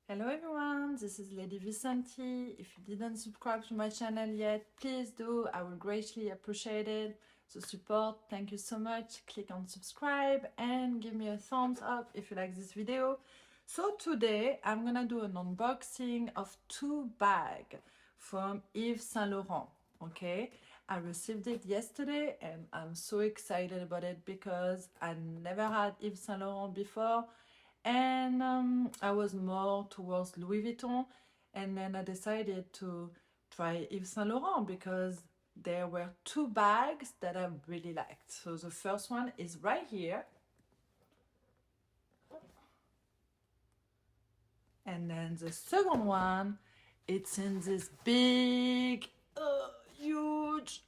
Hello everyone, this is Lady Vicenti. If you didn't subscribe to my channel yet, please do. I will greatly appreciate it. The support, thank you so much. Click on subscribe and give me a thumbs up if you like this video. So today I'm gonna do an unboxing of two bags from Yves Saint Laurent. Okay, I received it yesterday and I'm so excited about it because I never had Yves Saint Laurent before. And I was more towards Louis Vuitton, and then I decided to try Yves Saint Laurent because there were two bags that I really liked. So the first one is right here, and then the second one, it's in this big huge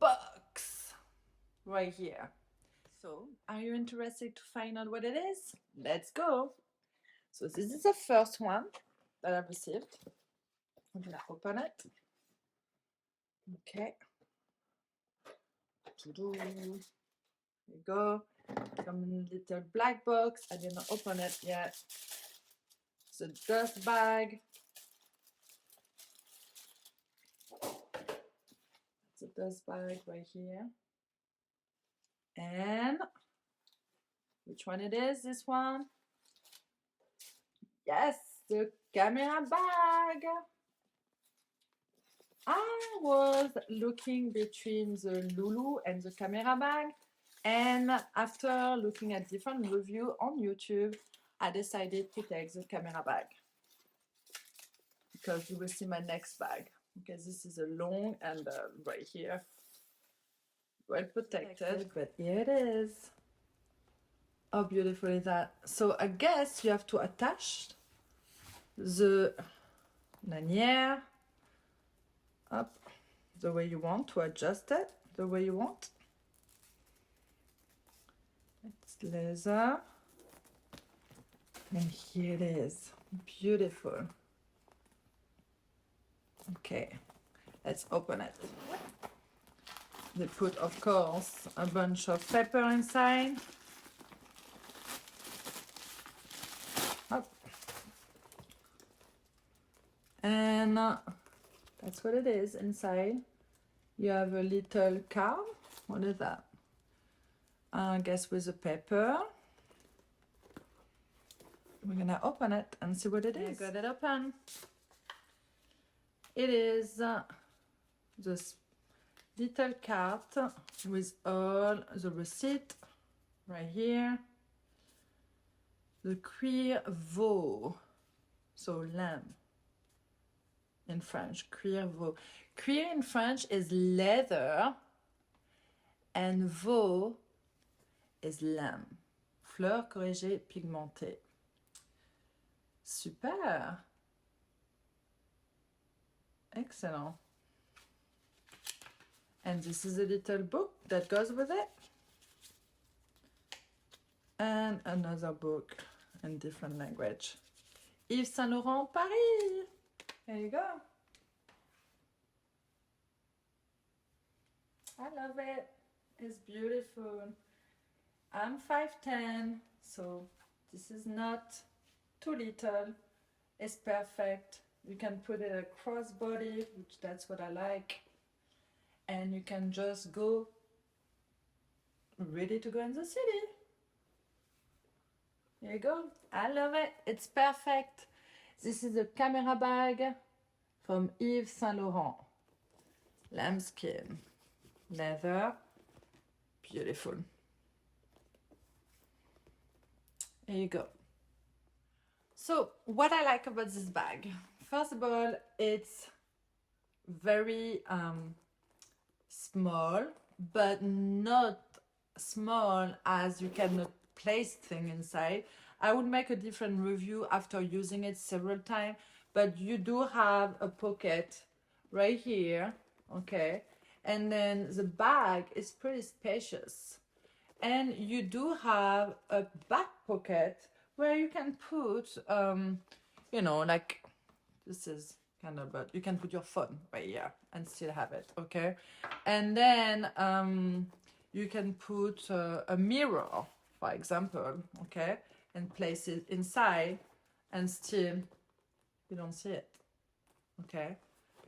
box right here. So are you interested to find out what it is? Let's go. So this is the first one that I've received. I'm gonna open it. Okay. Here you go. Come in a little black box. I didn't open it yet. It's a dust bag. It's a dust bag right here. And which one it is? This one? Yes, the camera bag. I was looking between the Lulu and the camera bag, and after looking at different reviews on YouTube, I decided to take the camera bag because you will see my next bag. Okay, this is a long and right here, well protected, but here it is. How beautiful is that? So I guess you have to attach the lanyard up the way you want, to adjust it the way you want. It's leather, and here it is, beautiful. Okay, let's open it. They put, of course, a bunch of pepper inside. Up. And that's what it is inside. You have a little card. What is that? I guess with a pepper. We're gonna open it and see what it is. I got it open. It is this little card with all the receipt right here. The cuir veau, so lamb in French, cuir veau. Cuir in French is leather, and veau is lamb. Fleur corrigée pigmentée. Super! Excellent. And this is a little book that goes with it. And another book in different language. Yves Saint Laurent, Paris! There you go. I love it. It's beautiful. I'm 5'10", so this is not too little. It's perfect. You can put it across body, which that's what I like. And you can just go ready to go in the city. There you go. I love it. It's perfect. This is a camera bag from Yves Saint Laurent. Lambskin, leather, beautiful. There you go. So what I like about this bag, first of all, it's very small, but not small as you cannot place things inside. I would make a different review after using it several times, but you do have a pocket right here, okay? And then the bag is pretty spacious. And you do have a back pocket where you can put, you know, like this is kind of, but you can put your phone right here and still have it, okay? And then you can put a mirror, for example, okay? And place it inside and still You don't see it. Okay.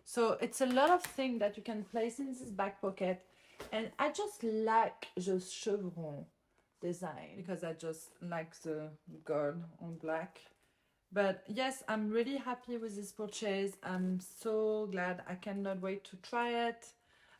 So it's a lot of things that you can place in this back pocket. And I just like the chevron design because I just like the gold on black. But yes, I'm really happy with this purchase. I'm so glad. I cannot wait to try it.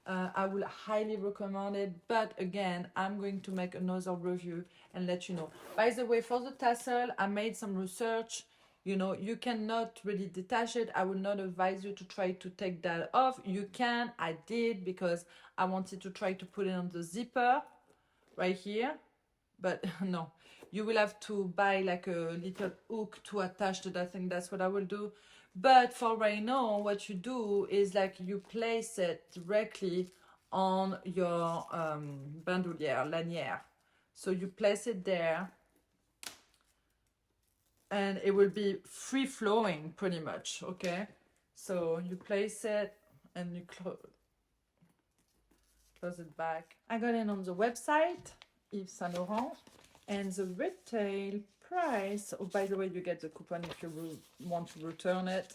I will highly recommend it. But again, I'm going to make another review and let you know. By the way, for the tassel, I made some research. You know, you cannot really detach it. I will not advise you to try to take that off. You can. I did because I wanted to try to put it on the zipper right here. But no, you will have to buy like a little hook to attach to that thing. That's what I will do. But for right now, what you do is like you place it directly on your bandoulière, lanière. So you place it there and it will be free flowing pretty much, okay? So you place it and you close it back. I got it on the website, Yves Saint Laurent, and the retail price, oh, by the way, you get the coupon if you want to return it.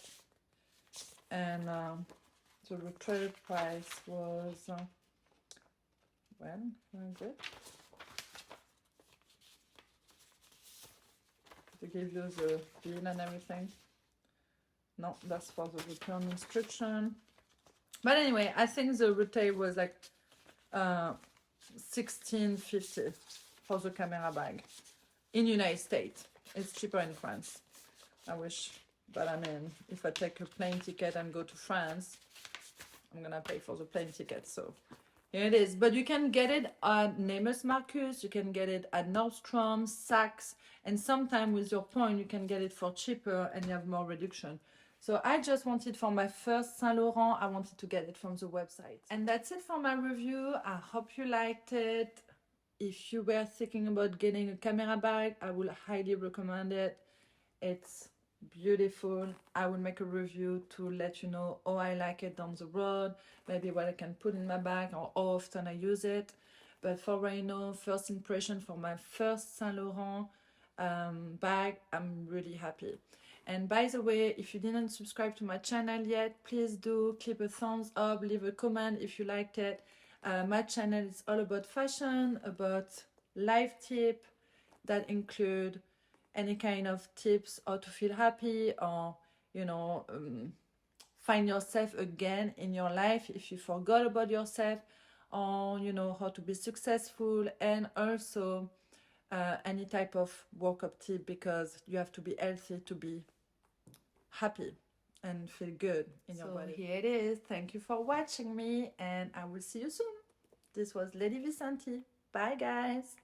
And the retail price was, well, very good. To give you the bill and everything. No, that's for the return instruction. But anyway, I think the retail was like $16.50 for the camera bag in United States. It's cheaper in France. I wish, but I mean, if I take a plane ticket and go to France, I'm gonna pay for the plane ticket. So here it is. But you can get it at Neiman's Marcus, you can get it at Nordstrom, Saks, and sometimes with your point you can get it for cheaper and you have more reduction. So I just wanted for my first Saint Laurent, I wanted to get it from the website. And that's it for my review. I hope you liked it. If you were thinking about getting a camera bag, I would highly recommend it. It's beautiful. I will make a review to let you know how I like it down the road, maybe what I can put in my bag or how often I use it. But for right now, first impression for my first Saint Laurent bag, I'm really happy. And by the way, if you didn't subscribe to my channel yet, please do click a thumbs up, leave a comment if you liked it. My channel is all about fashion, about life tips that include any kind of tips how to feel happy or, you know, find yourself again in your life if you forgot about yourself, or, you know, how to be successful, and also any type of workup tip because you have to be healthy to be happy and feel good in your body. Here it is. Thank you for watching me and I will see you soon. This was Lady Vicenti. Bye guys.